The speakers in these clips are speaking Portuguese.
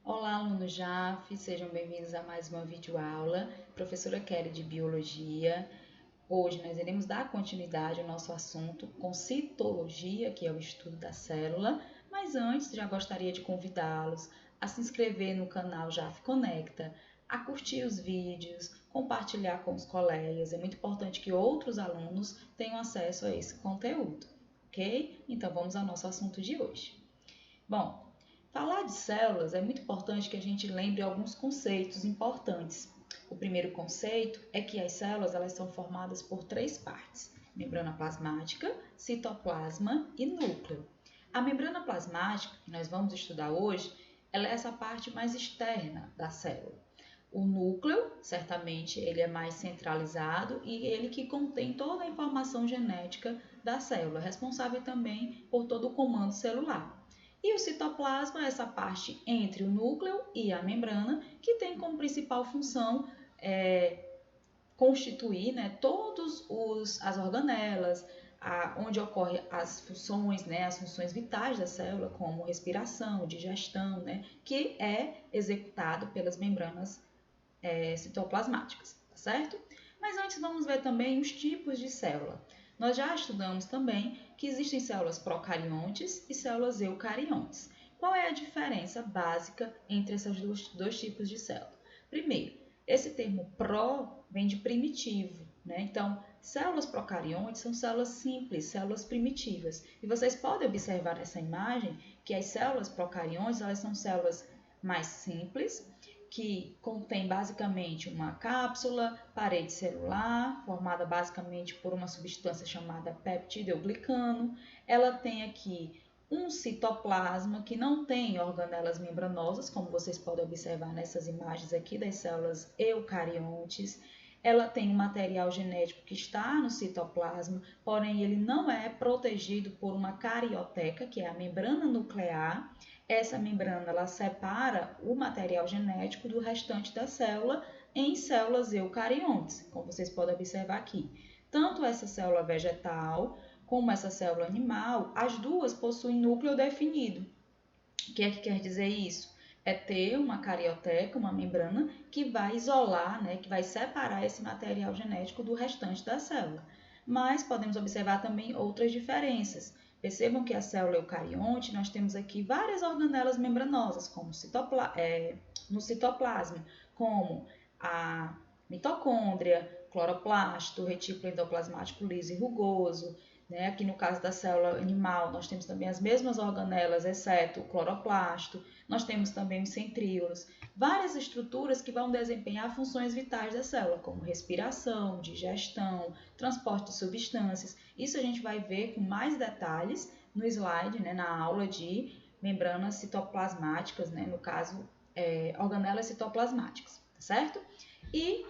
Olá, alunos JAF, sejam bem-vindos a mais uma videoaula. Professora Kelly de Biologia. Hoje nós iremos dar continuidade ao nosso assunto com citologia, que é o estudo da célula, mas antes já gostaria de convidá-los a se inscrever no canal JAF Conecta, a curtir os vídeos, compartilhar com os colegas. É muito importante que outros alunos tenham acesso a esse conteúdo, ok? Então vamos ao nosso assunto de hoje. Bom, falar de células é muito importante que a gente lembre alguns conceitos importantes. O primeiro conceito é que as células elas são formadas por três partes: membrana plasmática, citoplasma e núcleo. A membrana plasmática, que nós vamos estudar hoje, ela é essa parte mais externa da célula. O núcleo, certamente, ele é mais centralizado e ele que contém toda a informação genética da célula, responsável também por todo o comando celular. E o citoplasma é essa parte entre o núcleo e a membrana, que tem como principal função constituir, todas as organelas, onde ocorrem as funções, as funções vitais da célula, como respiração, digestão, que é executado pelas membranas citoplasmáticas, tá certo? Mas antes vamos ver também os tipos de célula. Nós já estudamos também que existem células procariontes e células eucariontes. Qual é a diferença básica entre esses dois tipos de célula? Primeiro, esse termo pró vem de primitivo, Então, células procariontes são células simples, células primitivas. E vocês podem observar nessa imagem que as células procariontes elas são células mais simples, que contém basicamente uma cápsula, parede celular, formada basicamente por uma substância chamada peptidoglicano. Ela tem aqui um citoplasma que não tem organelas membranosas, como vocês podem observar nessas imagens aqui das células eucariontes. Ela tem um material genético que está no citoplasma, porém ele não é protegido por uma carioteca, que é a membrana nuclear. Essa membrana ela separa o material genético do restante da célula em células eucariontes, como vocês podem observar aqui. Tanto essa célula vegetal como essa célula animal, as duas possuem núcleo definido. O que é que quer dizer isso? É ter uma carioteca, uma membrana, que vai isolar, que vai separar esse material genético do restante da célula. Mas podemos observar também outras diferenças. Percebam que a célula eucarionte, nós temos aqui várias organelas membranosas, como no citoplasma, como a mitocôndria, cloroplasto, retículo endoplasmático liso e rugoso. Aqui no caso da célula animal, nós temos também as mesmas organelas, exceto o cloroplasto. Nós temos também os centríolos, várias estruturas que vão desempenhar funções vitais da célula, como respiração, digestão, transporte de substâncias. Isso a gente vai ver com mais detalhes no slide, na aula de membranas citoplasmáticas, no caso, organelas citoplasmáticas, tá certo? E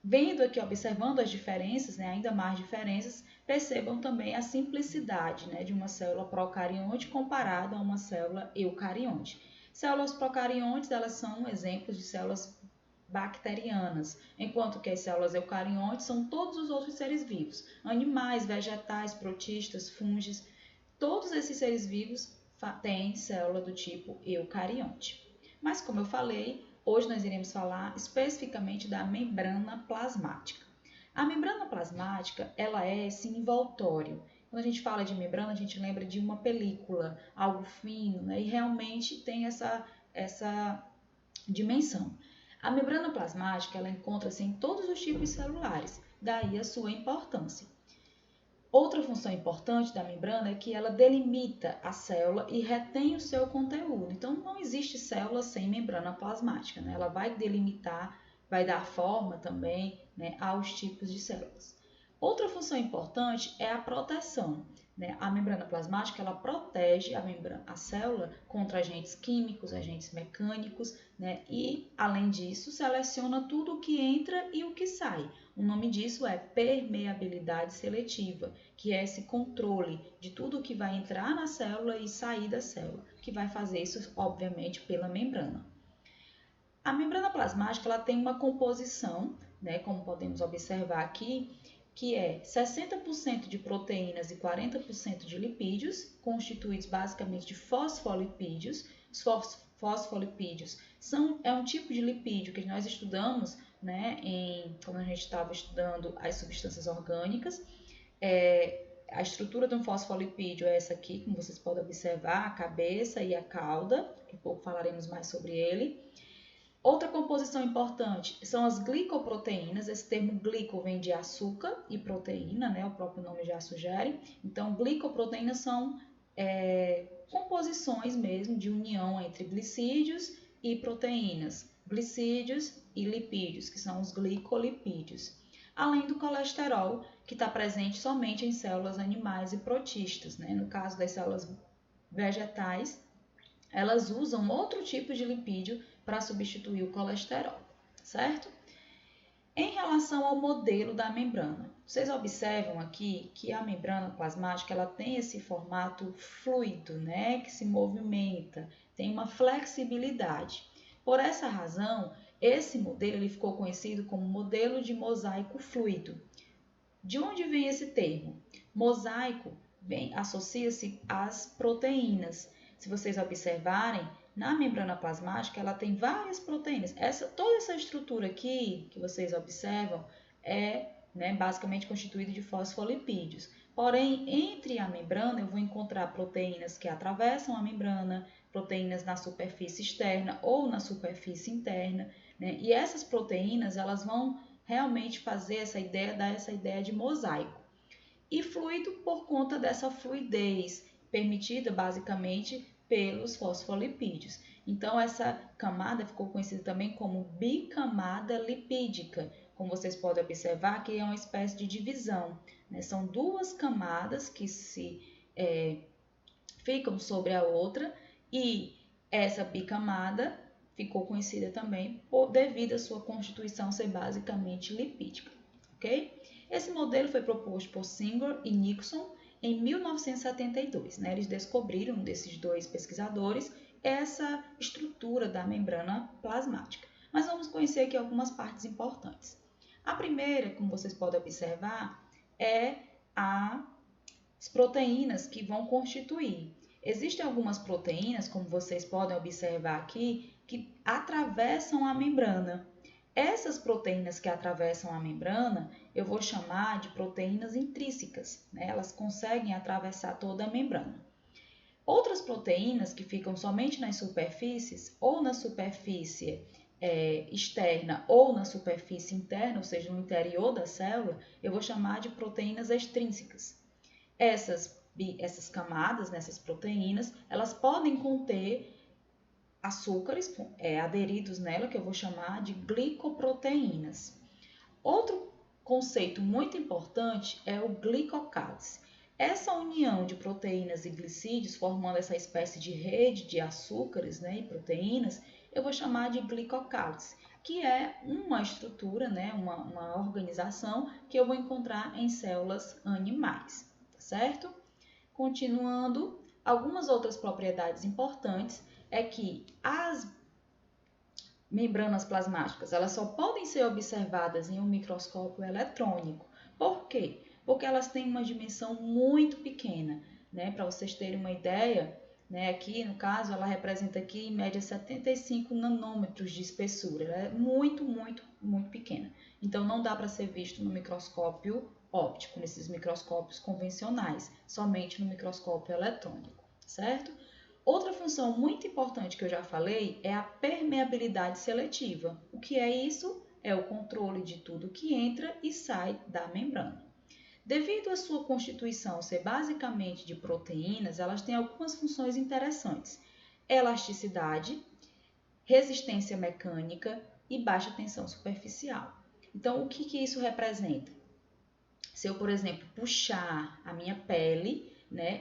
vendo aqui, observando as diferenças, ainda mais diferenças, percebam também a simplicidade de uma célula procarionte comparada a uma célula eucarionte. Células procariontes, elas são exemplos de células bacterianas, enquanto que as células eucariontes são todos os outros seres vivos, animais, vegetais, protistas, fungos, todos esses seres vivos têm célula do tipo eucarionte. Mas como eu falei, hoje nós iremos falar especificamente da membrana plasmática. A membrana plasmática, ela é esse envoltório. Quando a gente fala de membrana, a gente lembra de uma película, algo fino, e realmente tem essa dimensão. A membrana plasmática, ela encontra-se em todos os tipos celulares, daí a sua importância. Outra função importante da membrana é que ela delimita a célula e retém o seu conteúdo. Então, não existe célula sem membrana plasmática, Ela vai delimitar, vai dar forma também, aos tipos de células. Outra função importante é a proteção. A membrana plasmática ela protege a célula contra agentes químicos, agentes mecânicos, e, além disso, seleciona tudo o que entra e o que sai. O nome disso é permeabilidade seletiva, que é esse controle de tudo que vai entrar na célula e sair da célula, que vai fazer isso, obviamente, pela membrana. A membrana plasmática ela tem uma composição, como podemos observar aqui, que é 60% de proteínas e 40% de lipídios, constituídos basicamente de fosfolipídios. Os fosfolipídios é um tipo de lipídio que nós estudamos, né, quando a gente estava estudando as substâncias orgânicas. A estrutura de um fosfolipídio é essa aqui, como vocês podem observar, a cabeça e a cauda. Daqui a pouco falaremos mais sobre ele. Outra composição importante são as glicoproteínas. Esse termo glico vem de açúcar e proteína, né? O próprio nome já sugere. Então, glicoproteínas são composições mesmo de união entre glicídios e proteínas, glicídios e lipídios, que são os glicolipídios. Além do colesterol, que está presente somente em células animais e protistas, né? No caso das células vegetais, elas usam outro tipo de lipídio para substituir o colesterol, certo? Em relação ao modelo da membrana, vocês observam aqui que a membrana plasmática ela tem esse formato fluido, né, que se movimenta, tem uma flexibilidade. Por essa razão, esse modelo ele ficou conhecido como modelo de mosaico fluido. De onde vem esse termo? Mosaico associa-se às proteínas. Se vocês observarem, na membrana plasmática ela tem várias proteínas. Toda essa estrutura aqui que vocês observam é basicamente constituída de fosfolipídios. Porém, entre a membrana eu vou encontrar proteínas que atravessam a membrana, proteínas na superfície externa ou na superfície interna, né? E essas proteínas elas vão realmente dar essa ideia de mosaico. E fluido por conta dessa fluidez permitida basicamente pelos fosfolipídios. Então, essa camada ficou conhecida também como bicamada lipídica. Como vocês podem observar, que é uma espécie de divisão, né? São duas camadas que ficam sobre a outra e essa bicamada ficou conhecida também devido à sua constituição ser basicamente lipídica, ok? Esse modelo foi proposto por Singer e Nixon em 1972, né? Eles descobriram, desses dois pesquisadores, essa estrutura da membrana plasmática. Mas vamos conhecer aqui algumas partes importantes. A primeira, como vocês podem observar, é as proteínas que vão constituir. Existem algumas proteínas, como vocês podem observar aqui, que atravessam a membrana. Essas proteínas que atravessam a membrana, eu vou chamar de proteínas intrínsecas, né? Elas conseguem atravessar toda a membrana. Outras proteínas que ficam somente nas superfícies, ou na superfície externa ou na superfície interna, ou seja, no interior da célula, eu vou chamar de proteínas extrínsecas. Essas camadas, essas proteínas, elas podem conter açúcares aderidos nela, que eu vou chamar de glicoproteínas. Outro conceito muito importante é o glicocálise. Essa união de proteínas e glicídios, formando essa espécie de rede de açúcares, e proteínas, eu vou chamar de glicocálise, que é uma estrutura, uma organização que eu vou encontrar em células animais, certo? Continuando, algumas outras propriedades importantes é que as membranas plasmáticas elas só podem ser observadas em um microscópio eletrônico. Por quê? Porque elas têm uma dimensão muito pequena, Para vocês terem uma ideia, aqui no caso ela representa aqui em média 75 nanômetros de espessura. Ela é muito, muito, muito pequena. Então não dá para ser visto no microscópio óptico, nesses microscópios convencionais, somente no microscópio eletrônico, certo? Outra função muito importante que eu já falei é a permeabilidade seletiva. O que é isso? É o controle de tudo que entra e sai da membrana. Devido à sua constituição ser basicamente de proteínas, elas têm algumas funções interessantes. Elasticidade, resistência mecânica e baixa tensão superficial. Então, o que isso representa? Se eu, por exemplo, puxar a minha pele,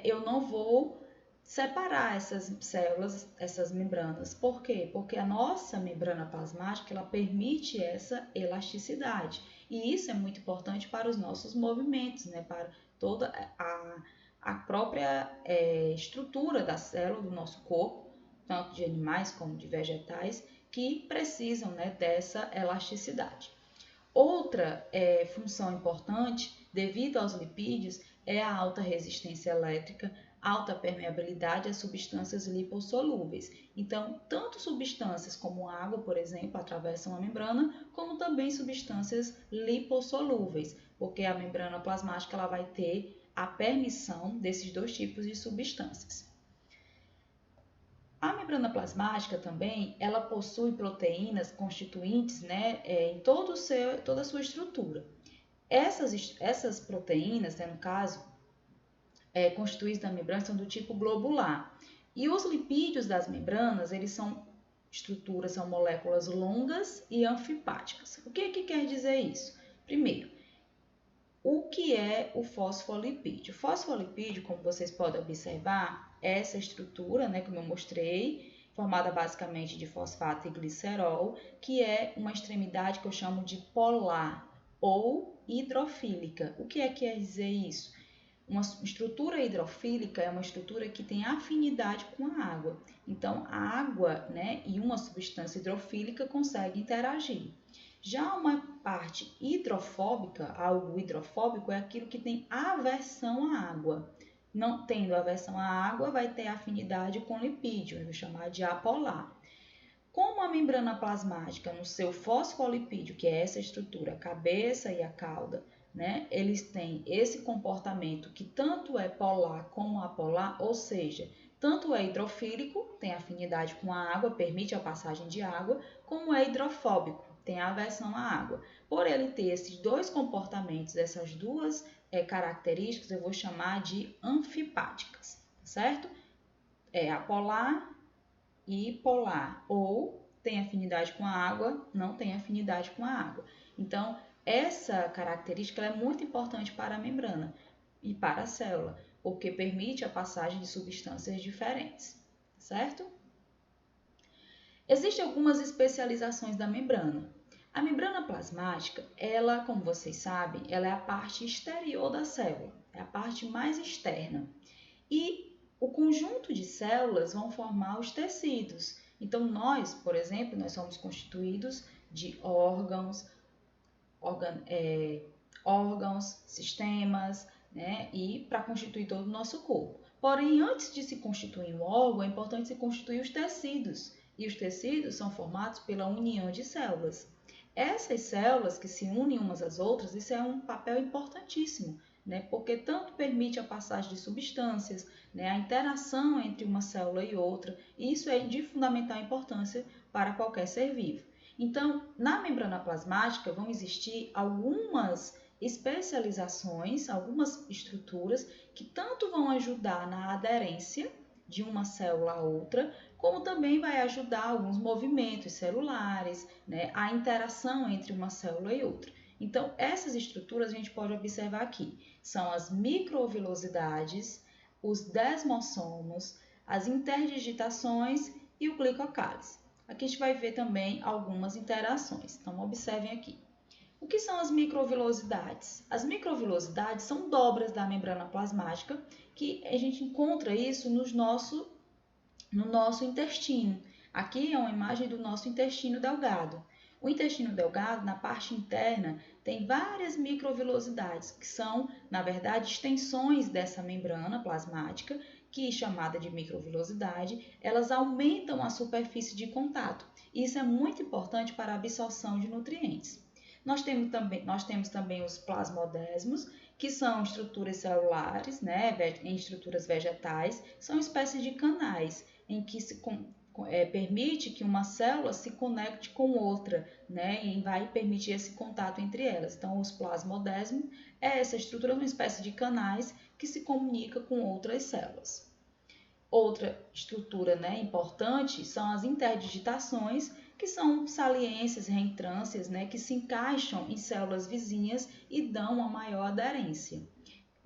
eu não vou separar essas células, essas membranas. Por quê? Porque a nossa membrana plasmática ela permite essa elasticidade. E isso é muito importante para os nossos movimentos, para toda a própria estrutura da célula do nosso corpo, tanto de animais como de vegetais, que precisam dessa elasticidade. Outra função importante, devido aos lipídios, é a alta resistência elétrica, alta permeabilidade a substâncias lipossolúveis. Então, tanto substâncias como água, por exemplo, atravessam a membrana, como também substâncias lipossolúveis, porque a membrana plasmática ela vai ter a permissão desses dois tipos de substâncias. A membrana plasmática também, ela possui proteínas constituintes, né, em toda a sua estrutura. Essas proteínas, né, no caso, constituídas da membrana, são do tipo globular. E os lipídios das membranas, eles são moléculas longas e anfipáticas. O que quer dizer isso? Primeiro, o que é o fosfolipídio? O fosfolipídio, como vocês podem observar, é essa estrutura, né, como eu mostrei, formada basicamente de fosfato e glicerol, que é uma extremidade que eu chamo de polar ou hidrofílica. O que quer dizer isso? Uma estrutura hidrofílica é uma estrutura que tem afinidade com a água. Então, a água, né, e uma substância hidrofílica conseguem interagir. Já uma parte hidrofóbica, algo hidrofóbico, é aquilo que tem aversão à água. Não tendo aversão à água, vai ter afinidade com lipídio, eu vou chamar de apolar. Como a membrana plasmática, no seu fosfolipídio, que é essa estrutura, a cabeça e a cauda, né, eles têm esse comportamento que tanto é polar como apolar, ou seja, tanto é hidrofílico, tem afinidade com a água, permite a passagem de água, como é hidrofóbico, tem aversão à água. Por ele ter esses dois comportamentos, essas duas características, eu vou chamar de anfipáticas, certo? É apolar e polar, ou tem afinidade com a água, não tem afinidade com a água. Então, essa característica é muito importante para a membrana e para a célula, porque permite a passagem de substâncias diferentes, certo? Existem algumas especializações da membrana. A membrana plasmática, ela, como vocês sabem, ela é a parte exterior da célula, é a parte mais externa. E o conjunto de células vão formar os tecidos. Então, nós, por exemplo, nós somos constituídos de órgãos, sistemas, né? E para constituir todo o nosso corpo. Porém, antes de se constituir um órgão, é importante se constituir os tecidos. E os tecidos são formados pela união de células. Essas células que se unem umas às outras, isso é um papel importantíssimo, né? Porque tanto permite a passagem de substâncias, né? A interação entre uma célula e outra. E isso é de fundamental importância para qualquer ser vivo. Então, na membrana plasmática vão existir algumas especializações, algumas estruturas que tanto vão ajudar na aderência de uma célula a outra, como também vai ajudar alguns movimentos celulares, né, a interação entre uma célula e outra. Então, essas estruturas a gente pode observar aqui. São as microvilosidades, os desmossomos, as interdigitações e o glicocálice. Aqui a gente vai ver também algumas interações. Então, observem aqui. O que são as microvilosidades? As microvilosidades são dobras da membrana plasmática, que a gente encontra isso no nosso intestino. Aqui é uma imagem do nosso intestino delgado. O intestino delgado, na parte interna, tem várias microvilosidades, que são, na verdade, extensões dessa membrana plasmática, que, chamada de microvilosidade, elas aumentam a superfície de contato. Isso é muito importante para a absorção de nutrientes. Nós temos também os plasmodesmos, que são estruturas celulares, né, em estruturas vegetais, são espécies de canais em que permite que uma célula se conecte com outra, né, e vai permitir esse contato entre elas. Então, os plasmodesmos é essa estrutura, uma espécie de canais que se comunica com outras células. Outra estrutura, né, importante são as interdigitações, que são saliências, reentrâncias, né, que se encaixam em células vizinhas e dão uma maior aderência.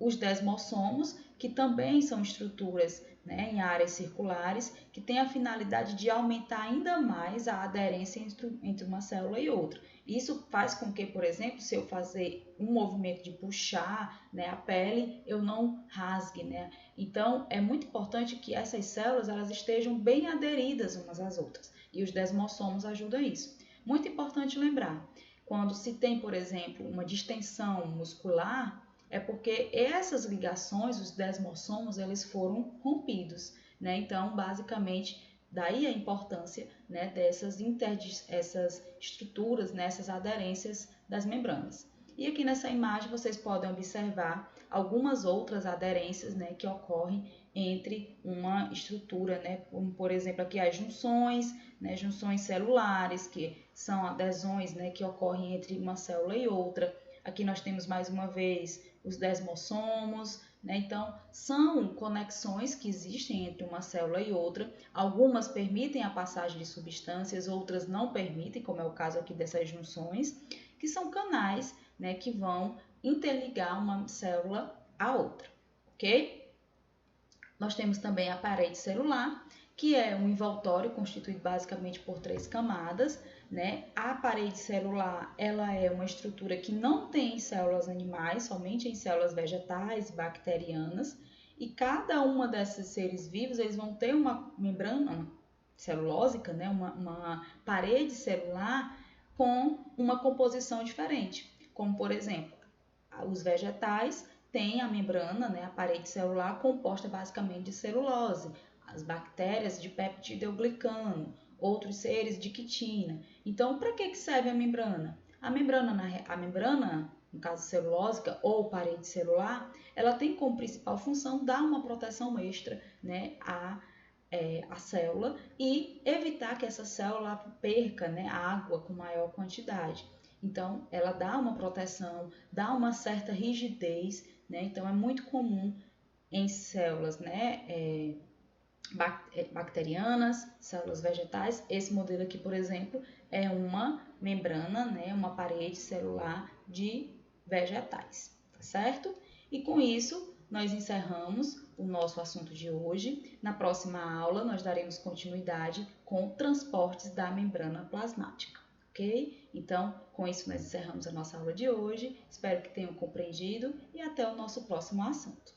Os desmossomos, que também são estruturas, né, em áreas circulares, que têm a finalidade de aumentar ainda mais a aderência entre uma célula e outra. Isso faz com que, por exemplo, se eu fazer um movimento de puxar, né, a pele, eu não rasgue, né? Então, é muito importante que essas células elas estejam bem aderidas umas às outras. E os desmossomos ajudam isso. Muito importante lembrar, quando se tem, por exemplo, uma distensão muscular, é porque essas ligações, os desmossomos, eles foram rompidos, né? Então, basicamente, daí a importância, né, essas estruturas, né, essas aderências das membranas. E aqui nessa imagem vocês podem observar algumas outras aderências, né, que ocorrem entre uma estrutura, né, como por exemplo aqui as junções, né, junções celulares, que são adesões, né, que ocorrem entre uma célula e outra. Aqui nós temos mais uma vez os desmossomos, né? Então, são conexões que existem entre uma célula e outra. Algumas permitem a passagem de substâncias, outras não permitem, como é o caso aqui dessas junções, que são canais, né, que vão interligar uma célula à outra, ok? Nós temos também a parede celular, que é um envoltório constituído basicamente por 3 camadas, né? A parede celular, ela é uma estrutura que não tem em células animais, somente em células vegetais e bacterianas, e cada uma desses seres vivos, eles vão ter uma membrana celulósica, né? Uma parede celular com uma composição diferente, como por exemplo, os vegetais têm a membrana, né, a parede celular composta basicamente de celulose, as bactérias de peptidoglicano, outros seres de quitina. Então, para que serve a membrana? A membrana, no caso celulósica ou parede celular, ela tem como principal função dar uma proteção extra, né, a célula e evitar que essa célula perca, né, água com maior quantidade. Então, ela dá uma proteção, dá uma certa rigidez, né? Então, é muito comum em células, né, bacterianas, células vegetais. Esse modelo aqui, por exemplo, é uma membrana, né, uma parede celular de vegetais, tá certo? E com isso, nós encerramos o nosso assunto de hoje. Na próxima aula, nós daremos continuidade com transportes da membrana plasmática, ok? Então, com isso, nós encerramos a nossa aula de hoje. Espero que tenham compreendido e até o nosso próximo assunto.